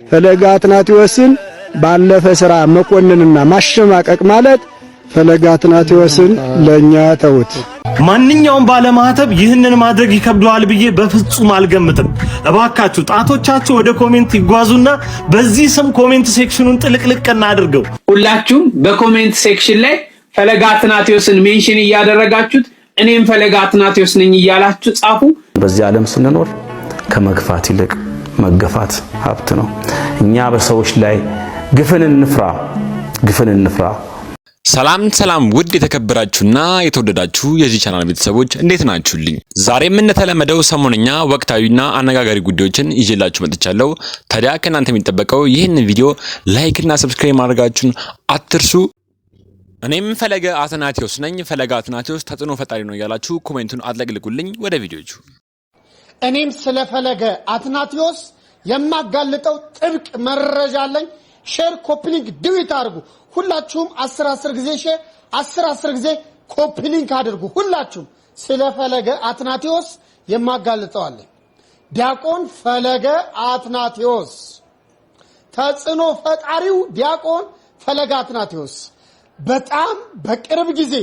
ፈለገ አትናቴዎስን ባለፈ ሥራ መኮንንና ማሸማቀቅ ማለት ፈለገ አትናቴዎስን ለኛ ተውት። ማንኛውም ባለማህተብ ይህንን ማድረግ ይከብደዋል ብዬ በፍጹም አልገምትም። እባካችሁ ጣቶቻችሁ ወደ ኮሜንት ይጓዙና በዚህ ስም ኮሜንት ሴክሽኑን ጥልቅልቅ እናድርገው። ሁላችሁም በኮሜንት ሴክሽን ላይ ፈለገ አትናቴዎስን ሜንሽን እያደረጋችሁት እኔም ፈለገ አትናቴዎስ ነኝ እያላችሁ ጻፉ። በዚህ ዓለም ስንኖር ከመግፋት ይልቅ መገፋት ሀብት ነው። እኛ በሰዎች ላይ ግፍን እንፍራ። ሰላም ውድ የተከበራችሁና የተወደዳችሁ የዚህ ቻናል ቤተሰቦች እንዴት ናችሁልኝ? ዛሬም እንደተለመደው ሰሞንኛ ወቅታዊና አነጋጋሪ ጉዳዮችን ይዤላችሁ መጥቻለሁ። ታዲያ ከእናንተ የሚጠበቀው ይህንን ቪዲዮ ላይክ እና ሰብስክራይብ ማድረጋችሁን አትርሱ። እኔም ፈለገ አትናቴዎስ ነኝ። ፈለገ አትናቴዎስ ተጽዕኖ ፈጣሪ ነው ያላችሁ ኮሜንቱን አጥለቅልቁልኝ። ወደ ቪዲዮቹ። እኔም ስለ ፈለገ አትናቴዎስ የማጋልጠው ጥብቅ መረጃ አለኝ። ሼር ኮፒ ሊንክ ዲዊት አድርጉ። ሁላችሁም 10 ጊዜ ሼር 10 ጊዜ ኮፒ ሊንክ አድርጉ። ሁላችሁም ስለ ፈለገ አትናቴዎስ የማጋልጠው አለኝ። ዲያቆን ፈለገ አትናቴዎስ ተጽዕኖ ፈጣሪው ዲያቆን ፈለገ አትናቴዎስ በጣም በቅርብ ጊዜ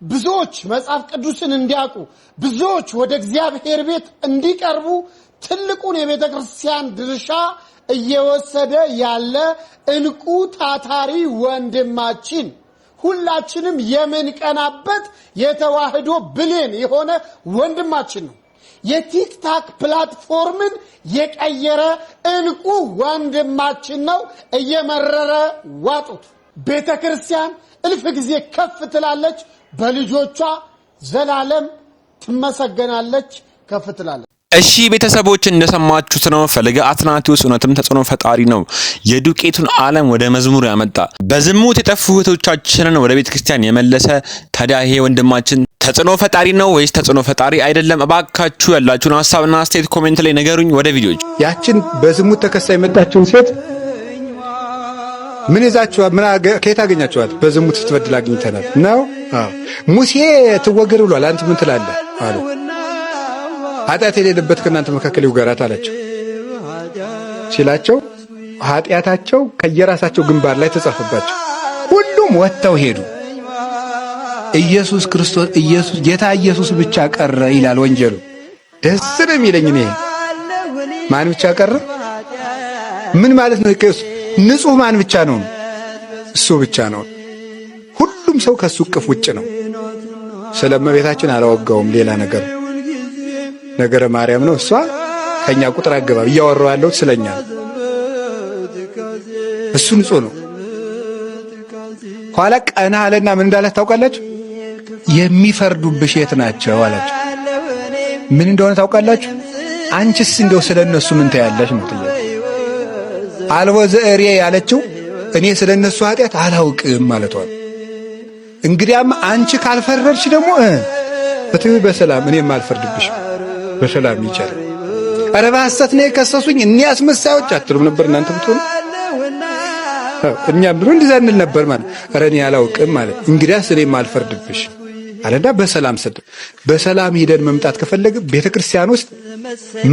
ብዙዎች መጽሐፍ ቅዱስን እንዲያውቁ ብዙዎች ወደ እግዚአብሔር ቤት እንዲቀርቡ ትልቁን የቤተ ክርስቲያን ድርሻ እየወሰደ ያለ እንቁ ታታሪ ወንድማችን ሁላችንም የምንቀናበት የተዋህዶ ብሌን የሆነ ወንድማችን ነው። የቲክታክ ፕላትፎርምን የቀየረ እንቁ ወንድማችን ነው። እየመረረ ዋጡት። ቤተ ክርስቲያን እልፍ ጊዜ ከፍ ትላለች፣ በልጆቿ ዘላለም ትመሰገናለች፣ ከፍ ትላለች። እሺ ቤተሰቦች እንደሰማችሁት ነው። ፈለገ አትናቴዎስ እውነትም ተጽዕኖ ፈጣሪ ነው። የዱቄቱን ዓለም ወደ መዝሙር ያመጣ፣ በዝሙት የጠፉ እህቶቻችንን ወደ ቤተ ክርስቲያን የመለሰ። ታዲያ ይሄ ወንድማችን ተጽዕኖ ፈጣሪ ነው ወይስ ተጽዕኖ ፈጣሪ አይደለም? እባካችሁ ያላችሁን ሐሳብና አስተያየት ኮሜንት ላይ ንገሩኝ። ወደ ቪዲዮዎች። ያችን በዝሙት ተከሳ የመጣችውን ሴት ምን ይዛችኋት? ከየት አገኛችኋት? በዝሙት ስትበድል አግኝተናል ነው። ሙሴ ትወገር ብሏል፣ አንተ ምን ትላለህ አሉ። ኃጢአት የሌለበት ከእናንተ መካከል ይውገራት አላቸው። ሲላቸው ኃጢአታቸው ከየራሳቸው ግንባር ላይ ተጻፈባቸው። ሁሉም ወጥተው ሄዱ። ኢየሱስ ክርስቶስ ጌታ ኢየሱስ ብቻ ቀረ ይላል ወንጌሉ። ደስ ነው የሚለኝ እኔ። ማን ብቻ ቀረ? ምን ማለት ነው? ንጹህ ማን ብቻ ነው? እሱ ብቻ ነው። ሁሉም ሰው ከሱ እቅፍ ውጭ ነው። ስለእመቤታችን አላወጋውም። ሌላ ነገረ ማርያም ነው። እሷ ከኛ ቁጥር አገባብ እያወራው ያለው ስለኛ ነው። እሱ ንጹህ ነው። ኋላ ቀና አለና ምን እንዳለ ታውቃላችሁ? የሚፈርዱብሽ የት ናቸው አላችሁ። ምን እንደሆነ ታውቃላችሁ? አንቺስ እንደው ስለነሱ ምን ታያለሽ ነው ጥያቄ። አልቦ ዘእሬ ያለችው እኔ ስለነሱ ኃጢአት አላውቅም ማለቷ። እንግዲያም አንቺ ካልፈረድሽ ደግሞ ፍትህ በሰላም እኔም አልፈርድብሽ በሰላም ይቻላል። ኧረ በሐሰት ነው የከሰሱኝ እኒያ አስመሳዮች አትሉም ነበር እናንተ ብትሆኑ? እኛም ብሎ እንደዛ እንል ነበር ማለት። ኧረ እኔ አላውቅም ማለት እንግዲያስ እኔም አልፈርድብሽ አለና በሰላም ሰደ። በሰላም ሄደን መምጣት ከፈለግን ቤተክርስቲያን ውስጥ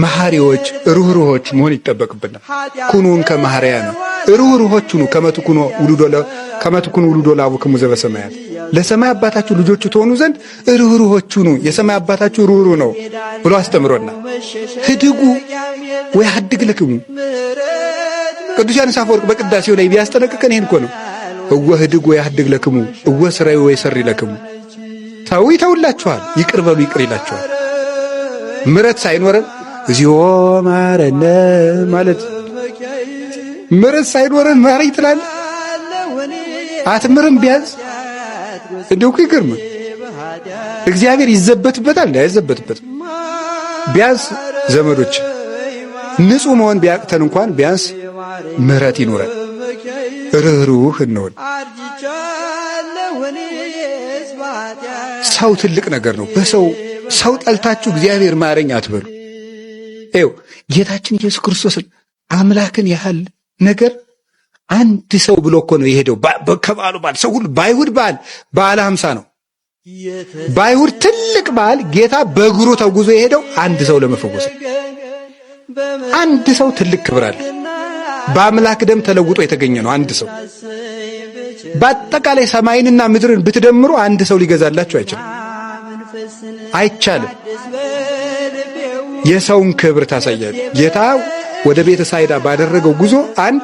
መሐሪዎች ሩህሩሆች መሆን ይጠበቅብናል። ኩኑን ከመሐሪያን ሩህሩሆች ሁኑ ከመትኩኑ ውሉዶ ለአቡክሙ ዘበሰማያት፣ ለሰማይ አባታችሁ ልጆቹ ትሆኑ ዘንድ ሩህሩሆች ሁኑ፣ የሰማይ አባታችሁ ሩህሩህ ነው ብሎ አስተምሮና ህድጉ ወይ ሀድግ ለክሙ። ቅዱስ ዮሐንስ አፈወርቅ በቅዳሴው ላይ ቢያስጠነቅቀን ይሄን እኮ ነው። እወ ህድጉ ወይ ሀድግ ለክሙ እወ ስራዩ ወይ ሰሪ ለክሙ። ተው ይተውላችኋል፣ ይቅር በሉ ይቅር ይላችኋል። ምረት ሳይኖረን እግዚኦ ማረነ ማለት ምረት ሳይኖረን ማረኝ ትላለህ። አትምርም ቢያንስ እንደው ይገርም። እግዚአብሔር ይዘበትበታል አይዘበትበትም። ቢያንስ ዘመዶች ንጹህ መሆን ቢያቅተን እንኳን ቢያንስ ምሕረት ይኖረን፣ ርህሩህ እንሆን። ሰው ትልቅ ነገር ነው። ሰው ጠልታችሁ እግዚአብሔር ማረኝ አትበሉ። ይኸው ጌታችን ኢየሱስ ክርስቶስን አምላክን ያህል ነገር አንድ ሰው ብሎ እኮ ነው የሄደው። ከበዓሉ በዓል ሰው ሁሉ በአይሁድ በዓለ ሃምሳ ነው። በአይሁድ ትልቅ በዓል ጌታ በእግሩ ተጉዞ የሄደው አንድ ሰው ለመፈወስ። አንድ ሰው ትልቅ ክብር አለ። በአምላክ ደም ተለውጦ የተገኘ ነው አንድ ሰው። በአጠቃላይ ሰማይንና ምድርን ብትደምሩ አንድ ሰው ሊገዛላችሁ አይቻልም። የሰውን ክብር ታሳያለህ። ጌታ ወደ ቤተ ሳይዳ ባደረገው ጉዞ አንድ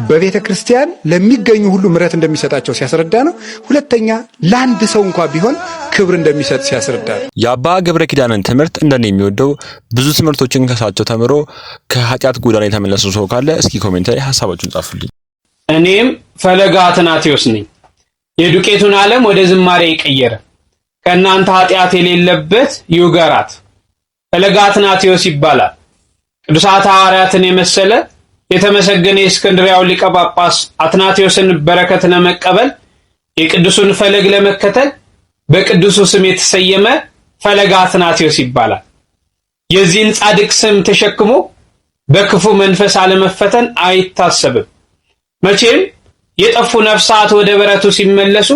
በቤተ ክርስቲያን ለሚገኙ ሁሉ ምሕረት እንደሚሰጣቸው ሲያስረዳ ነው። ሁለተኛ ለአንድ ሰው እንኳን ቢሆን ክብር እንደሚሰጥ ሲያስረዳ ነው። የአባ ገብረ ኪዳንን ትምህርት እንደኔ የሚወደው ብዙ ትምህርቶችን ከሳቸው ተምሮ ከኃጢአት ጎዳና የተመለሰ ሰው ካለ እስኪ ኮሜንት ላይ ሐሳባችሁን ጻፉልኝ። እኔም ፈለገ አትናቴዎስ ነኝ። የዱቄቱን ዓለም ወደ ዝማሬ የቀየረ ከእናንተ ኃጢአት የሌለበት ይውገራት ፈለገ አትናቴዎስ ይባላል። ቅዱሳት ሐዋርያትን የመሰለ የተመሰገነ የእስክንድርያው ሊቀ ጳጳስ አትናቴዎስን በረከት ለመቀበል የቅዱሱን ፈለግ ለመከተል በቅዱሱ ስም የተሰየመ ፈለገ አትናቴዎስ ይባላል። የዚህን ጻድቅ ስም ተሸክሞ በክፉ መንፈስ አለመፈተን አይታሰብም። መቼም የጠፉ ነፍሳት ወደ በረቱ ሲመለሱ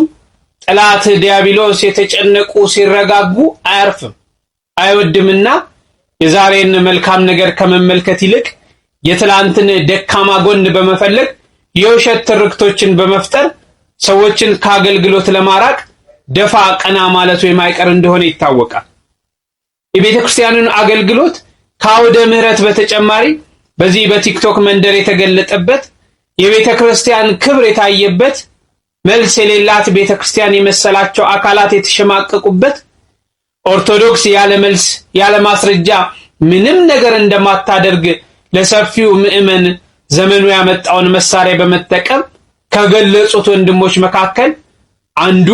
ጠላት ዲያብሎስ የተጨነቁ ሲረጋጉ አያርፍም አይወድምና የዛሬን መልካም ነገር ከመመልከት ይልቅ የትላንትን ደካማ ጎን በመፈለግ የውሸት ትርክቶችን በመፍጠር ሰዎችን ከአገልግሎት ለማራቅ ደፋ ቀና ማለቱ የማይቀር እንደሆነ ይታወቃል። የቤተ ክርስቲያንን አገልግሎት ከአውደ ምሕረት በተጨማሪ በዚህ በቲክቶክ መንደር የተገለጠበት የቤተ ክርስቲያን ክብር የታየበት መልስ የሌላት ቤተ ክርስቲያን የመሰላቸው አካላት የተሸማቀቁበት ኦርቶዶክስ ያለ መልስ ያለ ማስረጃ ምንም ነገር እንደማታደርግ ለሰፊው ምእመን ዘመኑ ያመጣውን መሳሪያ በመጠቀም ከገለጹት ወንድሞች መካከል አንዱ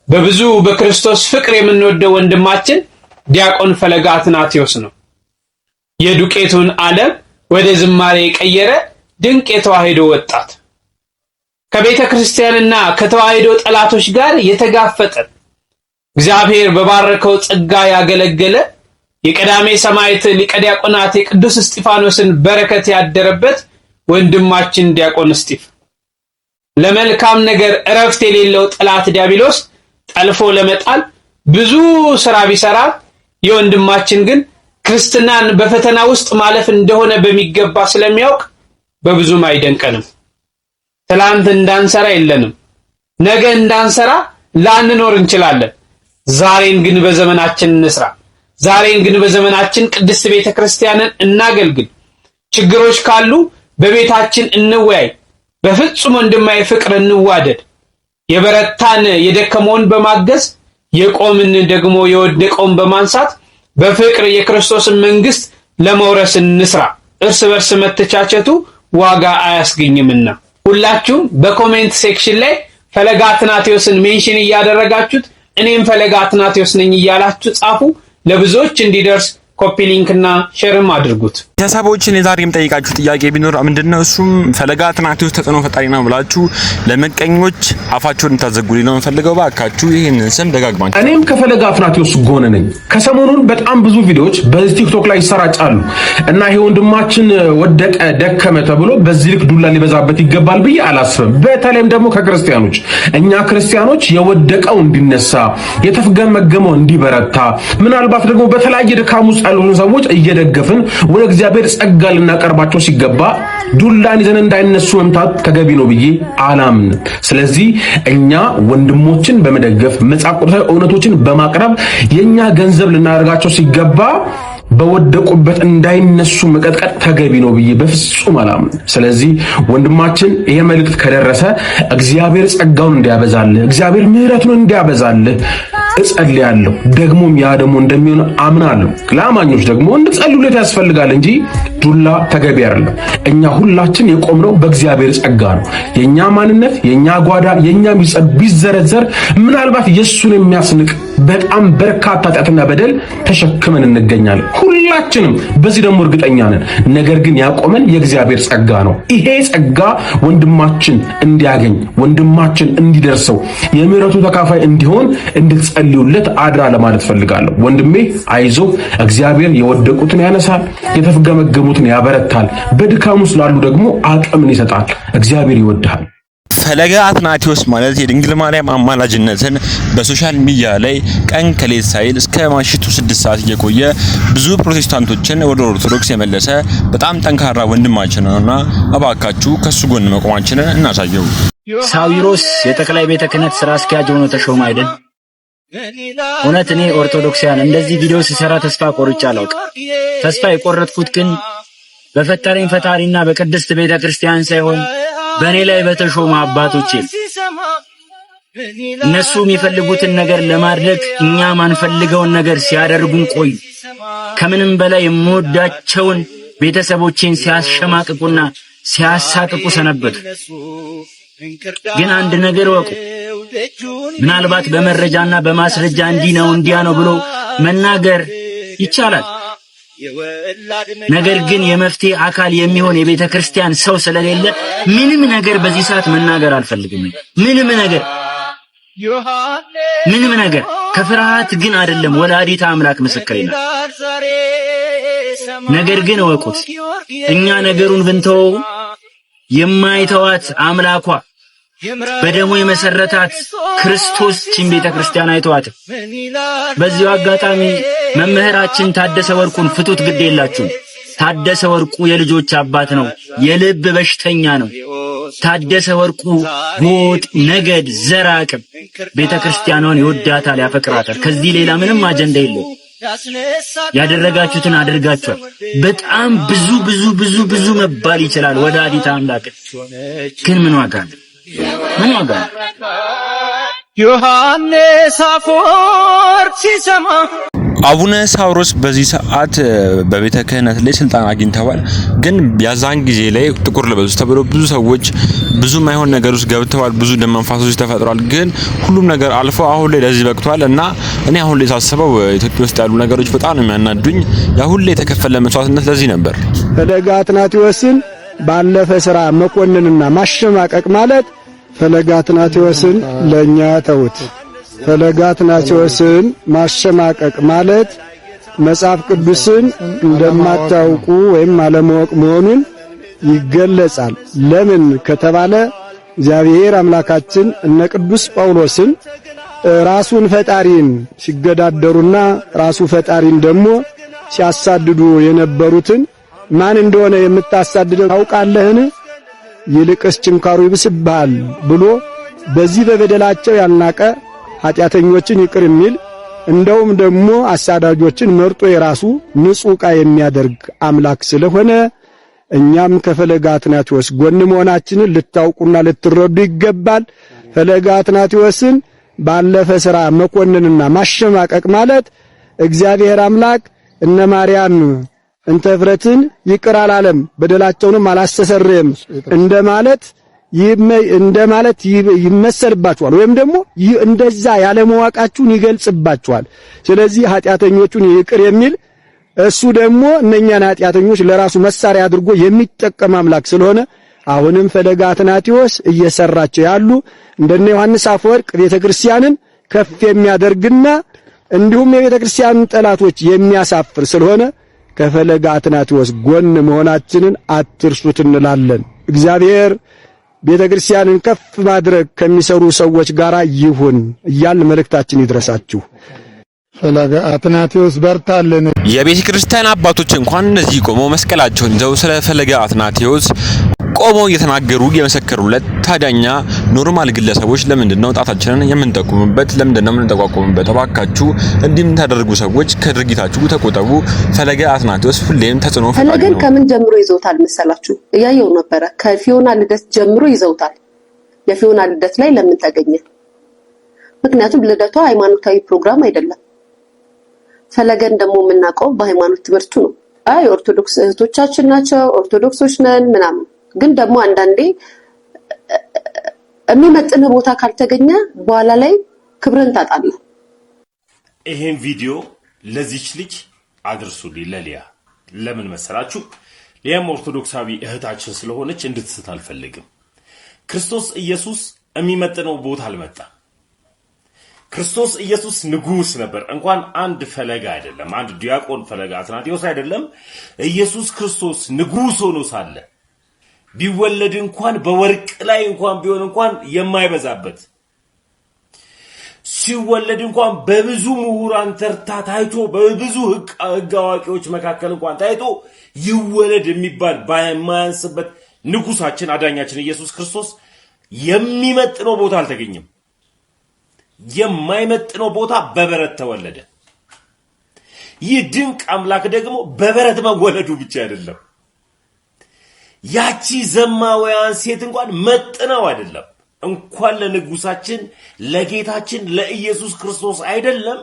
በብዙ በክርስቶስ ፍቅር የምንወደው ወንድማችን ዲያቆን ፈለገ አትናቴዎስ ነው። የዱቄቱን ዓለም ወደ ዝማሬ የቀየረ ድንቅ የተዋሕዶ ወጣት ከቤተ ክርስቲያንና ከተዋሕዶ ጠላቶች ጋር የተጋፈጠ እግዚአብሔር በባረከው ጸጋ ያገለገለ የቀዳሜ ሰማዕት ሊቀ ዲያቆናት የቅዱስ እስጢፋኖስን በረከት ያደረበት ወንድማችን ዲያቆን እስጢፍ ለመልካም ነገር እረፍት የሌለው ጠላት ዲያብሎስ ጠልፎ ለመጣል ብዙ ሥራ ቢሰራ የወንድማችን ግን ክርስትናን በፈተና ውስጥ ማለፍ እንደሆነ በሚገባ ስለሚያውቅ በብዙም አይደንቀንም። ትላንት እንዳንሰራ የለንም፣ ነገ እንዳንሰራ ላንኖር እንችላለን። ዛሬን ግን በዘመናችን እንስራ። ዛሬን ግን በዘመናችን ቅድስት ቤተ ክርስቲያንን እናገልግል። ችግሮች ካሉ በቤታችን እንወያይ። በፍጹም ወንድማዊ ፍቅር እንዋደድ። የበረታን የደከመውን በማገዝ የቆምን ደግሞ የወደቀውን በማንሳት በፍቅር የክርስቶስን መንግስት ለመውረስ እንስራ። እርስ በርስ መተቻቸቱ ዋጋ አያስገኝምና ሁላችሁም በኮሜንት ሴክሽን ላይ ፈለገ አትናቴዎስን ሜንሽን እያደረጋችሁት እኔም ፈለገ አትናቴዎስ ነኝ እያላችሁ ጻፉ። ለብዙዎች እንዲደርስ ኮፒ ሊንክና ሼርም አድርጉት። ቤተሰቦችን የዛሬም ጠይቃችሁ ጥያቄ ቢኖር ምንድነው እሱም ፈለገ አትናቴዎስ ተጽዕኖ ፈጣሪ ነው ብላችሁ ለመቀኞች አፋቸውን እንታዘጉልኝ ነው ፈልገው ባካችሁ ይሄንን ስም ደጋግማችሁ። እኔም ከፈለገ አትናቴዎስ ጎን ነኝ። ከሰሞኑን በጣም ብዙ ቪዲዮዎች በዚህ ቲክቶክ ላይ ይሰራጫሉ እና ይሄ ወንድማችን ወደቀ ደከመ ተብሎ በዚህ ልክ ዱላ ሊበዛበት ይገባል ብዬ አላስብም። በተለይም ደግሞ ከክርስቲያኖች እኛ ክርስቲያኖች የወደቀው እንዲነሳ የተፍገመገመው እንዲበረታ ምናልባት ደግሞ በተለያየ ድካም ውስጥ ያሉን ሰዎች እየደገፍን ወደ እግዚአብሔር ጸጋ ልናቀርባቸው ሲገባ ዱላን ይዘን እንዳይነሱ መምታት ተገቢ ነው ብዬ አላምንም። ስለዚህ እኛ ወንድሞችን በመደገፍ መጽሐፍ ቅዱሳዊ እውነቶችን በማቅረብ የኛ ገንዘብ ልናደርጋቸው ሲገባ በወደቁበት እንዳይነሱ መቀጥቀጥ ተገቢ ነው ብዬ በፍጹም አላምንም። ስለዚህ ወንድማችን ይሄ መልእክት ከደረሰ እግዚአብሔር ጸጋውን እንዲያበዛልህ፣ እግዚአብሔር ምሕረቱን እንዲያበዛልህ እጸልያለሁ። ደግሞም ያ ደግሞ እንደሚሆን አምናለሁ። ለአማኞች ደግሞ እንድጸልዩለት ያስፈልጋል እንጂ ዱላ ተገቢ አይደለም። እኛ ሁላችን የቆምነው በእግዚአብሔር ጸጋ ነው። የኛ ማንነት፣ የኛ ጓዳ፣ የኛ ቢዘረዘር ምናልባት የሱን የሚያስንቅ በጣም በርካታ ኃጢአትና በደል ተሸክመን እንገኛለን ሁላችንም። በዚህ ደግሞ እርግጠኛ ነን። ነገር ግን ያቆመን የእግዚአብሔር ጸጋ ነው። ይሄ ጸጋ ወንድማችን እንዲያገኝ፣ ወንድማችን እንዲደርሰው፣ የምህረቱ ተካፋይ እንዲሆን እንድትጸልዩለት አድራ ለማለት ፈልጋለሁ። ወንድሜ አይዞ፣ እግዚአብሔር የወደቁትን ያነሳል፣ የተፍገመገሙትን ያበረታል፣ በድካም ውስጥ ላሉ ደግሞ አቅምን ይሰጣል። እግዚአብሔር ይወድሃል። ፈለገ አትናቴዎስ ማለት የድንግል ማርያም አማላጅነትን በሶሻል ሚዲያ ላይ ቀን ከሌት ሳይል እስከ ማሽቱ 6 ሰዓት እየቆየ ብዙ ፕሮቴስታንቶችን ወደ ኦርቶዶክስ የመለሰ በጣም ጠንካራ ወንድማችን ነውና እባካችሁ ከሱ ጎን መቆማችንን እናሳየው። ሳዊሮስ የጠቅላይ ቤተ ክህነት ስራ አስኪያጅ ሆኖ ተሾመ አይደል? እውነት እኔ ኦርቶዶክሳውያን እንደዚህ ቪዲዮ ሲሰራ ተስፋ ቆርጬ አላውቅም። ተስፋ የቆረጥኩት ግን በፈጠረኝ ፈጣሪና በቅድስት ቤተ ክርስቲያን ሳይሆን በእኔ ላይ በተሾመ አባቶቼ። እነሱ የሚፈልጉትን ነገር ለማድረግ እኛ ማንፈልገውን ነገር ሲያደርጉን ቆዩ። ከምንም በላይ የምወዳቸውን ቤተሰቦቼን ሲያሸማቅቁና ሲያሳቅቁ ሰነበቱ። ግን አንድ ነገር ወቁ፣ ምናልባት በመረጃና በማስረጃ እንዲህ ነው እንዲያ ነው ብሎ መናገር ይቻላል። ነገር ግን የመፍትሄ አካል የሚሆን የቤተ ክርስቲያን ሰው ስለሌለ ምንም ነገር በዚህ ሰዓት መናገር አልፈልግም። ምንም ነገር ከፍርሃት ግን አይደለም። ወላዲተ አምላክ ምስክሬ ነው። ነገር ግን ወቁት፣ እኛ ነገሩን ብንተው የማይተዋት አምላኳ በደሙ የመሰረታት ክርስቶስ ችን ቤተ ክርስቲያን አይተዋት። በዚሁ አጋጣሚ መምህራችን ታደሰ ወርቁን ፍቱት፣ ግድ የላችሁ። ታደሰ ወርቁ የልጆች አባት ነው፣ የልብ በሽተኛ ነው። ታደሰ ወርቁ ጎጥ፣ ነገድ፣ ዘራቅም ቤተ ክርስቲያኗን ይወዳታል፣ ያፈቅራታል። ከዚህ ሌላ ምንም አጀንዳ የለው። ያደረጋችሁትን አድርጋችኋል። በጣም ብዙ መባል ይችላል ወላዲተ አምላክ። ግን ምን ዋጋ ነው? ዮሐንስ አፈወርቅ ሲሰማ አቡነ ሳዊሮስ በዚህ ሰዓት በቤተ ክህነት ላይ ስልጣን አግኝተዋል። ግን ያዛን ጊዜ ላይ ጥቁር ልበሱ ተብሎ ብዙ ሰዎች ብዙ ማይሆን ነገር ውስጥ ገብተዋል። ብዙ ደም መንፋሶች ተፈጥሯል። ግን ሁሉም ነገር አልፎ አሁን ላይ ለዚህ በቅቷል እና እኔ አሁን ላይ ሳስበው ኢትዮጵያ ውስጥ ያሉ ነገሮች በጣም ነው የሚያናዱኝ። ያ ሁሉ የተከፈለ መስዋዕትነት ለዚህ ነበር። ፈለገ አትናቴዎስን ባለፈ ስራ መኮንንና ማሸማቀቅ ማለት ፈለገ አትናቴዎስን ለኛ ተውት። ፈለገ አትናቴዎስን ማሸማቀቅ ማለት መጽሐፍ ቅዱስን እንደማታውቁ ወይም አለማወቅ መሆኑን ይገለጻል። ለምን ከተባለ እግዚአብሔር አምላካችን እነ ቅዱስ ጳውሎስን ራሱን ፈጣሪን ሲገዳደሩና ራሱ ፈጣሪን ደግሞ ሲያሳድዱ የነበሩትን ማን እንደሆነ የምታሳድደው ታውቃለህን? ይልቅስ ጭንካሩ ይብስብሃል ብሎ በዚህ በበደላቸው ያልናቀ ኃጢአተኞችን ይቅር የሚል እንደውም ደግሞ አሳዳጆችን መርጦ የራሱ ንጹሕ ዕቃ የሚያደርግ አምላክ ስለሆነ እኛም ከፈለገ አትናቴዎስ ጎን መሆናችንን ልታውቁና ልትረዱ ይገባል። ፈለገ አትናቴዎስን ባለፈ ሥራ መኮንንና ማሸማቀቅ ማለት እግዚአብሔር አምላክ እነ ማርያም እንተ ፍረትን ይቅር አላለም በደላቸውንም አላስተሰረየም እንደማለት ይመሰልባቸዋል፣ ወይም ደግሞ እንደዛ ያለመዋቃችሁን ይገልጽባቸዋል። ስለዚህ ኃጢአተኞቹን ይቅር የሚል እሱ ደግሞ እነኛን ኃጢአተኞች ለራሱ መሳሪያ አድርጎ የሚጠቀም አምላክ ስለሆነ አሁንም ፈለገ አትናቴዎስ እየሰራቸው ያሉ እንደነ ዮሐንስ አፈወርቅ ቤተክርስቲያንን ከፍ የሚያደርግና እንዲሁም የቤተክርስቲያንን ጠላቶች የሚያሳፍር ስለሆነ ከፈለገ አትናቴዎስ ጎን መሆናችንን አትርሱት እንላለን። እግዚአብሔር ቤተክርስቲያንን ከፍ ማድረግ ከሚሰሩ ሰዎች ጋር ይሁን እያልን መልእክታችን ይድረሳችሁ። ፈለገ አትናቴዎስ በርታልን። የቤተ ክርስቲያን አባቶች እንኳን እነዚህ ቆመው መስቀላቸውን ይዘው ስለ ፈለገ አትናቴዎስ ቆመው እየተናገሩ የመሰከሩለት፣ ታዲያኛ ኖርማል ግለሰቦች ለምንድነው ጣታችንን የምንጠቁምበት? ለምንድነው የምንጠቋቁምበት? እባካችሁ እንዲህ ታደርጉ ሰዎች ከድርጊታችሁ ተቆጠቡ። ፈለገ አትናቴዎስ ሁሌም ተጽዕኖ ፈጣሪ ነው። ፈለገን ከምን ጀምሮ ይዘውታል መሰላችሁ? እያየው ነበረ። ከፊዮና ልደት ጀምሮ ይዘውታል። የፊዮና ልደት ላይ ለምን ተገኘ? ምክንያቱም ልደቷ ሃይማኖታዊ ፕሮግራም አይደለም። ፈለገን ደግሞ የምናውቀው በሃይማኖት ትምህርቱ ነው። ኦርቶዶክስ እህቶቻችን ናቸው፣ ኦርቶዶክሶች ነን ምናምን። ግን ደግሞ አንዳንዴ የሚመጥን ቦታ ካልተገኘ በኋላ ላይ ክብርን ታጣለህ። ይሄን ቪዲዮ ለዚች ልጅ አድርሱልኝ፣ ለሊያ። ለምን መሰላችሁ? ሊያም ኦርቶዶክሳዊ እህታችን ስለሆነች እንድትስት አልፈልግም። ክርስቶስ ኢየሱስ የሚመጥነው ቦታ አልመጣም። ክርስቶስ ኢየሱስ ንጉስ ነበር። እንኳን አንድ ፈለገ አይደለም፣ አንድ ዲያቆን ፈለገ አትናቴዎስ አይደለም፣ ኢየሱስ ክርስቶስ ንጉስ ሆኖ ሳለ ቢወለድ እንኳን በወርቅ ላይ እንኳን ቢሆን እንኳን የማይበዛበት ሲወለድ እንኳን በብዙ ምሁራን ተርታ ታይቶ በብዙ ሕግ አዋቂዎች መካከል እንኳን ታይቶ ይወለድ የሚባል ባይማንስበት ንጉሳችን አዳኛችን ኢየሱስ ክርስቶስ የሚመጥነው ቦታ አልተገኘም። የማይመጥነው ቦታ በበረት ተወለደ። ይህ ድንቅ አምላክ ደግሞ በበረት መወለዱ ብቻ አይደለም፣ ያቺ ዘማውያን ሴት እንኳን መጥነው አይደለም እንኳን ለንጉሳችን ለጌታችን ለኢየሱስ ክርስቶስ አይደለም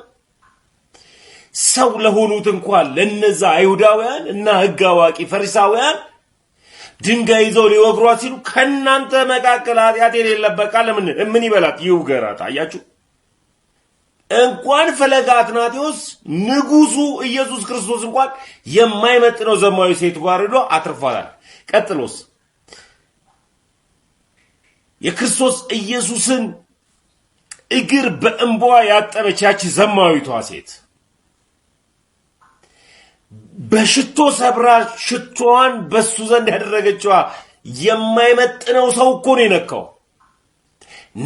ሰው ለሆኑት እንኳን ለነዛ አይሁዳውያን እና ሕግ አዋቂ ፈሪሳውያን ድንጋይ ይዘው ሊወግሯት ሲሉ ከናንተ መካከል ኃጢአት የሌለበት ቃል ምን ይበላት ይውገራት። አያችሁ፣ እንኳን ፈለገ አትናቴዎስ ንጉሱ ኢየሱስ ክርስቶስ እንኳን የማይመጥነው ዘማዊ ሴት ጋር ሄዶ አትርፏታል። ቀጥሎስ የክርስቶስ ኢየሱስን እግር በእንቧ ያጠበች ያቺ ዘማዊቷ ሴት በሽቶ ሰብራ ሽቶዋን በሱ ዘንድ ያደረገችዋ የማይመጥነው ሰው እኮ ነው የነካው።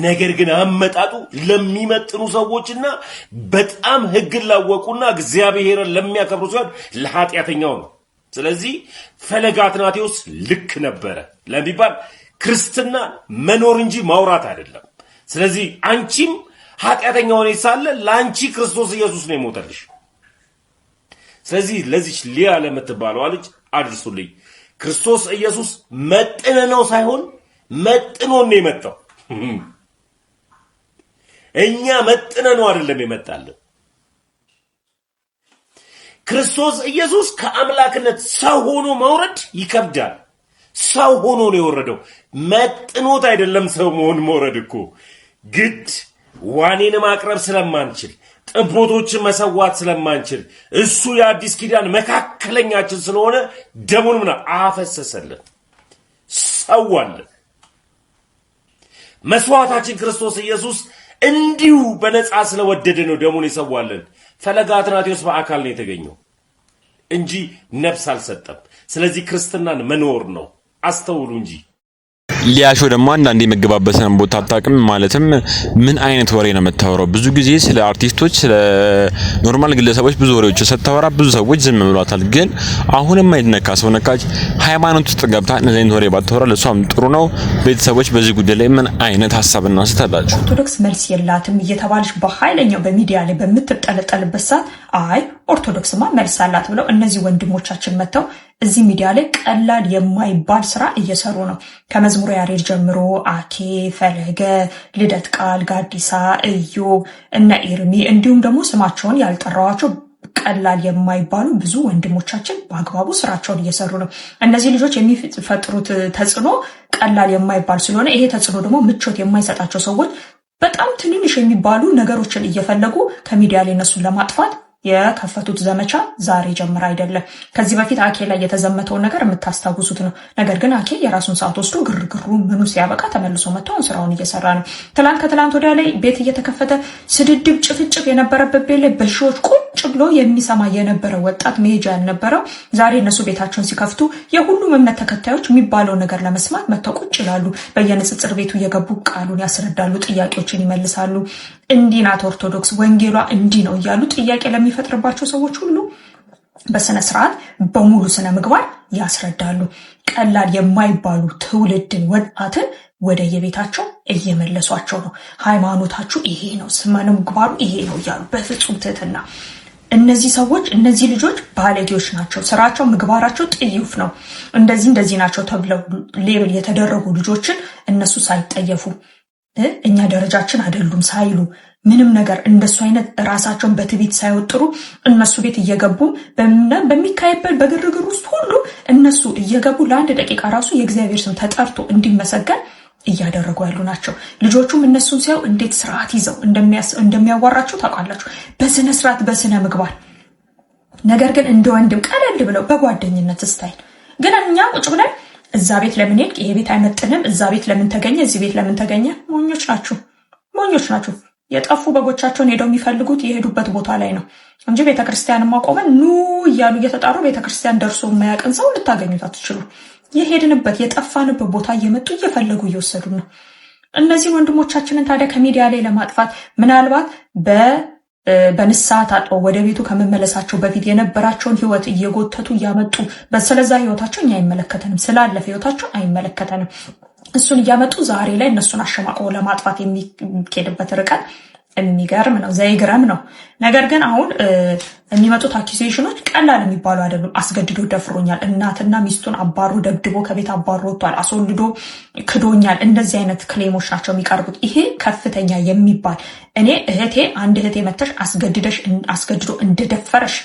ነገር ግን አመጣጡ ለሚመጥኑ ሰዎችና በጣም ሕግን ላወቁና እግዚአብሔርን ለሚያከብሩ ሲሆን ለኃጢአተኛው ነው። ስለዚህ ፈለገ አትናቴዎስ ልክ ነበረ ለሚባል ክርስትና መኖር እንጂ ማውራት አይደለም። ስለዚህ አንቺም ኃጢአተኛ ሆነሽ ሳለ ለአንቺ ክርስቶስ ኢየሱስ ነው የሞተልሽ። ስለዚህ ለዚች ሊያ ለምትባለው ልጅ አድርሱልኝ። ክርስቶስ ኢየሱስ መጥነ ነው ሳይሆን መጥኖ ነው የመጣው። እኛ መጥነ ነው አይደለም የመጣልን። ክርስቶስ ኢየሱስ ከአምላክነት ሰው ሆኖ መውረድ ይከብዳል። ሰው ሆኖ ነው የወረደው። መጥኖት አይደለም ሰው መሆን መውረድ እኮ ግድ ዋኔን ማቅረብ ስለማንችል ጥቦቶችን መሰዋት ስለማንችል እሱ የአዲስ ኪዳን መካከለኛችን ስለሆነ ደሙን ምና አፈሰሰልን፣ ሰዋልን። መስዋዕታችን ክርስቶስ ኢየሱስ እንዲሁ በነፃ ስለወደደ ነው ደሙን የሰዋልን። ፈለገ አትናቴዎስ በአካል ነው የተገኘው እንጂ ነፍስ አልሰጠም። ስለዚህ ክርስትናን መኖር ነው። አስተውሉ እንጂ ሊያሾ ደግሞ አንዳንዴ የመገባበትን ቦታ አታውቅም። ማለትም ምን አይነት ወሬ ነው የምታወራው? ብዙ ጊዜ ስለ አርቲስቶች፣ ስለ ኖርማል ግለሰቦች ብዙ ወሬዎች ስታወራ ብዙ ሰዎች ዝም ብሏታል። ግን አሁንም አይነካ ሰው ነካች። ሃይማኖት ውስጥ ገብታ እነዚህ አይነት ወሬ ባታወራ ለሷም ጥሩ ነው። ቤተሰቦች በዚህ ጉዳይ ላይ ምን አይነት ሐሳብና አስተያየታችሁ? ኦርቶዶክስ መልስ የላትም እየተባለች በኃይለኛው በሚዲያ ላይ በምትጠለጠልበት ሰዓት አይ ኦርቶዶክስማ መልስ አላት ብለው እነዚህ ወንድሞቻችን መተው እዚህ ሚዲያ ላይ ቀላል የማይባል ስራ እየሰሩ ነው። ከመዝሙረ ያሬድ ጀምሮ አኬ፣ ፈለገ፣ ልደት ቃል፣ ጋዲሳ፣ ኢዮብ እና ኤርሚ እንዲሁም ደግሞ ስማቸውን ያልጠራዋቸው ቀላል የማይባሉ ብዙ ወንድሞቻችን በአግባቡ ስራቸውን እየሰሩ ነው። እነዚህ ልጆች የሚፈጥሩት ተጽዕኖ ቀላል የማይባል ስለሆነ ይሄ ተጽዕኖ ደግሞ ምቾት የማይሰጣቸው ሰዎች በጣም ትንንሽ የሚባሉ ነገሮችን እየፈለጉ ከሚዲያ ላይ እነሱን ለማጥፋት የከፈቱት ዘመቻ ዛሬ ጀምር አይደለም። ከዚህ በፊት አኬ ላይ የተዘመተውን ነገር የምታስታውሱት ነው። ነገር ግን አኬ የራሱን ሰዓት ወስዶ ግርግሩ ምኑ ሲያበቃ ተመልሶ መጥቶ ስራውን እየሰራ ነው። ከትላንት ወዲያ ላይ ቤት እየተከፈተ ስድድብ፣ ጭፍጭፍ የነበረበት ቤት ላይ በሺዎች ቁጭ ብሎ የሚሰማ የነበረ ወጣት መሄጃ ያልነበረው ዛሬ እነሱ ቤታቸውን ሲከፍቱ የሁሉም እምነት ተከታዮች የሚባለው ነገር ለመስማት መጥተው ቁጭ ይላሉ። በየንጽጽር ቤቱ እየገቡ ቃሉን ያስረዳሉ፣ ጥያቄዎችን ይመልሳሉ። እንዲህ ናት ኦርቶዶክስ፣ ወንጌሏ እንዲህ ነው እያሉ ጥያቄ ለሚፈጥርባቸው ሰዎች ሁሉ በስነ ስርዓት በሙሉ ስነ ምግባር ያስረዳሉ። ቀላል የማይባሉ ትውልድን ወጣትን ወደ የቤታቸው እየመለሷቸው ነው። ሃይማኖታችሁ ይሄ ነው፣ ስነ ምግባሩ ይሄ ነው እያሉ በፍጹም ትህትና። እነዚህ ሰዎች እነዚህ ልጆች ባለጌዎች ናቸው። ስራቸው ምግባራቸው ጥዩፍ ነው። እንደዚህ ናቸው ተብለው ሌብል የተደረጉ ልጆችን እነሱ ሳይጠየፉ እኛ ደረጃችን አይደሉም ሳይሉ ምንም ነገር እንደሱ አይነት ራሳቸውን በትዕቢት ሳይወጥሩ እነሱ ቤት እየገቡ በሚካሄድበት በግርግር ውስጥ ሁሉ እነሱ እየገቡ ለአንድ ደቂቃ ራሱ የእግዚአብሔር ስም ተጠርቶ እንዲመሰገን እያደረጉ ያሉ ናቸው። ልጆቹም እነሱን ሲያዩ እንዴት ስርዓት ይዘው እንደሚያዋራቸው ታውቃላችሁ፣ በስነ ስርዓት በስነ ምግባር። ነገር ግን እንደ ወንድም ቀለል ብለው በጓደኝነት ስታይል ግን እኛ ቁጭ ብለን እዛ ቤት ለምን ሄድክ? ይሄ ቤት አይመጥንም። እዛ ቤት ለምን ተገኘ? እዚህ ቤት ለምን ተገኘ? ሞኞች ናችሁ። የጠፉ በጎቻቸውን ሄደው የሚፈልጉት የሄዱበት ቦታ ላይ ነው እንጂ ቤተክርስቲያን ማቆመን ኑ እያሉ እየተጣሩ ቤተክርስቲያን ደርሶ የማያውቅን ሰው ልታገኙት አትችሉ። የሄድንበት የጠፋንበት ቦታ እየመጡ እየፈለጉ እየወሰዱ ነው። እነዚህ ወንድሞቻችንን ታዲያ ከሚዲያ ላይ ለማጥፋት ምናልባት በንስሐ ታጥበው ወደ ቤቱ ከመመለሳቸው በፊት የነበራቸውን ህይወት እየጎተቱ እያመጡ ስለዛ ህይወታቸው እኛ አይመለከተንም፣ ስላለፈ ህይወታቸው አይመለከተንም። እሱን እያመጡ ዛሬ ላይ እነሱን አሸማቀው ለማጥፋት የሚኬድበት ርቀት የሚገርም ነው፣ ዘይግረም ነው። ነገር ግን አሁን የሚመጡት አኪዜሽኖች ቀላል የሚባሉ አይደሉም። አስገድዶ ደፍሮኛል፣ እናትና ሚስቱን አባሮ ደብድቦ ከቤት አባሮ ወጥቷል፣ አስወልዶ ክዶኛል። እንደዚህ አይነት ክሌሞች ናቸው የሚቀርቡት። ይሄ ከፍተኛ የሚባል እኔ አንድ እህቴ መተሽ አስገድዶ እንደደፈረሽ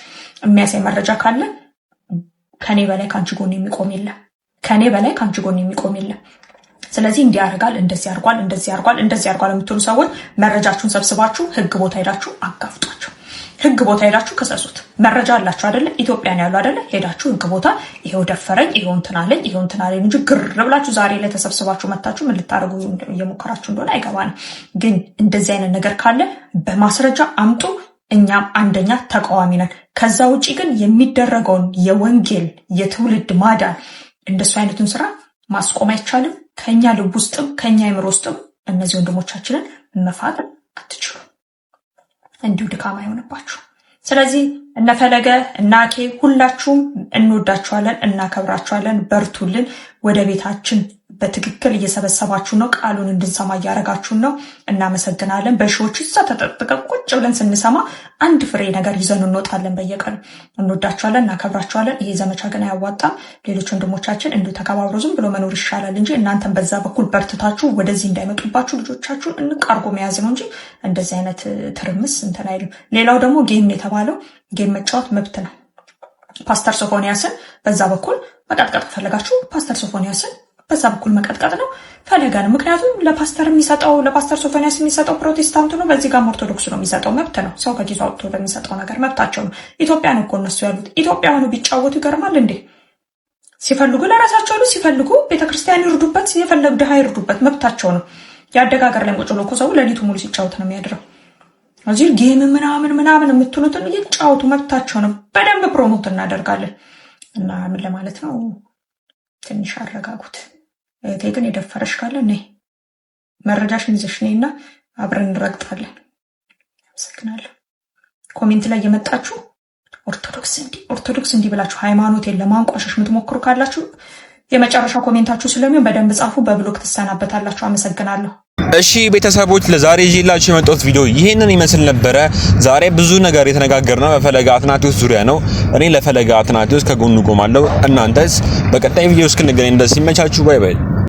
የሚያሳይ መረጃ ካለ ከኔ በላይ ካንቺ ጎን የሚቆም የለም፣ ከኔ በላይ ካንቺ ጎን የሚቆም የለም። ስለዚህ እንዲህ ያደርጋል፣ እንደዚህ ያርጓል የምትሉ ሰዎች መረጃችሁን ሰብስባችሁ ህግ ቦታ ሄዳችሁ አጋፍጧቸው። ህግ ቦታ ሄዳችሁ ከሰሱት። መረጃ አላችሁ አይደለ? ኢትዮጵያን ያሉ አይደለ? ሄዳችሁ ህግ ቦታ ይሄው ደፈረኝ፣ ይሄው እንትን አለኝ እንጂ ግር ብላችሁ ዛሬ ላይ ተሰብስባችሁ መታችሁ ምን ልታደርጉ እየሞከራችሁ እንደሆነ አይገባንም። ግን እንደዚህ አይነት ነገር ካለ በማስረጃ አምጡ። እኛም አንደኛ ተቃዋሚ ነን። ከዛ ውጪ ግን የሚደረገውን የወንጌል የትውልድ ማዳን እንደሱ አይነቱን ስራ ማስቆም አይቻልም። ከኛ ልብ ውስጥም ከኛ አይምሮ ውስጥም እነዚህ ወንድሞቻችንን መፋቅ አትችሉ። እንዲሁ ድካማ አይሆንባችሁ። ስለዚህ እነፈለገ እናኬ ሁላችሁም እንወዳችኋለን፣ እናከብራችኋለን። በርቱልን። ወደ ቤታችን በትክክል እየሰበሰባችሁ ነው። ቃሉን እንድንሰማ እያደረጋችሁ ነው። እናመሰግናለን። በሺዎች እዛ ተጠጥቀ ቁጭ ብለን ስንሰማ አንድ ፍሬ ነገር ይዘን እንወጣለን። በየቀኑ እንወዳችኋለን፣ እናከብራችኋለን። ይሄ ዘመቻ ግን አያዋጣም። ሌሎች ወንድሞቻችን እንዲሁ ተከባብሮ ዝም ብሎ መኖር ይሻላል እንጂ እናንተን በዛ በኩል በርትታችሁ ወደዚህ እንዳይመጡባችሁ ልጆቻችሁን እንቃርጎ መያዝ ነው እንጂ እንደዚህ አይነት ትርምስ እንትን አይልም። ሌላው ደግሞ ጌም ነው የተባለው። ጌም መጫወት መብት ነው። ፓስተር ሶፎንያስን በዛ በኩል መቀጥቀጥ ከፈለጋችሁ ፓስተር ሶፎንያስን በዛ በኩል መቀጥቀጥ ነው ፈለጋ ነው። ምክንያቱም ለፓስተር ሶፎንያስ የሚሰጠው ፕሮቴስታንቱ ነው፣ በዚህ ጋር ኦርቶዶክሱ ነው የሚሰጠው። መብት ነው። ሰው ከጊዜ አውጥቶ ለሚሰጠው ነገር መብታቸው ነው። ኢትዮጵያ ነው እኮ እነሱ ያሉት። ኢትዮጵያ ሆኖ ቢጫወቱ ይገርማል እንዴ! ሲፈልጉ ለራሳቸው አሉ፣ ሲፈልጉ ቤተክርስቲያን ይርዱበት፣ ሲፈልጉ ድሃ ይርዱበት፣ መብታቸው ነው። ያደገ ሀገር ላይ ቁጭ ብሎ እኮ ሰው ለሊቱ ሙሉ ሲጫወት ነው የሚያድረው። እዚህ ጌም ምናምን የምትሉትን እየጫወቱ መብታቸው ነው። በደንብ ፕሮሞት እናደርጋለን እና ምን ለማለት ነው፣ ትንሽ አረጋጉት። እህቴ ግን የደፈረሽ ካለ ነይ መረጃሽን ይዘሽ ነይና አብረን እንረግጣለን። አመሰግናለሁ። ኮሜንት ላይ የመጣችሁ ኦርቶዶክስ እንዲህ ብላችሁ ሃይማኖቴን ለማንቋሸሽ የምትሞክሩ ካላችሁ የመጨረሻ ኮሜንታችሁ ስለሚሆን በደንብ ጻፉ። በብሎክ ትሰናበታላችሁ። አመሰግናለሁ። እሺ ቤተሰቦች ለዛሬ ይዤላችሁ የመጣሁት ቪዲዮ ይሄንን ይመስል ነበረ። ዛሬ ብዙ ነገር የተነጋገርነው በፈለገ አትናቴዎስ ዙሪያ ነው። እኔ ለፈለገ አትናቴዎስ ከጎኑ ቆማለሁ። እናንተስ? በቀጣይ ቪዲዮ እስክንገናኝ ድረስ ይመቻችሁ። ባይ ባይ።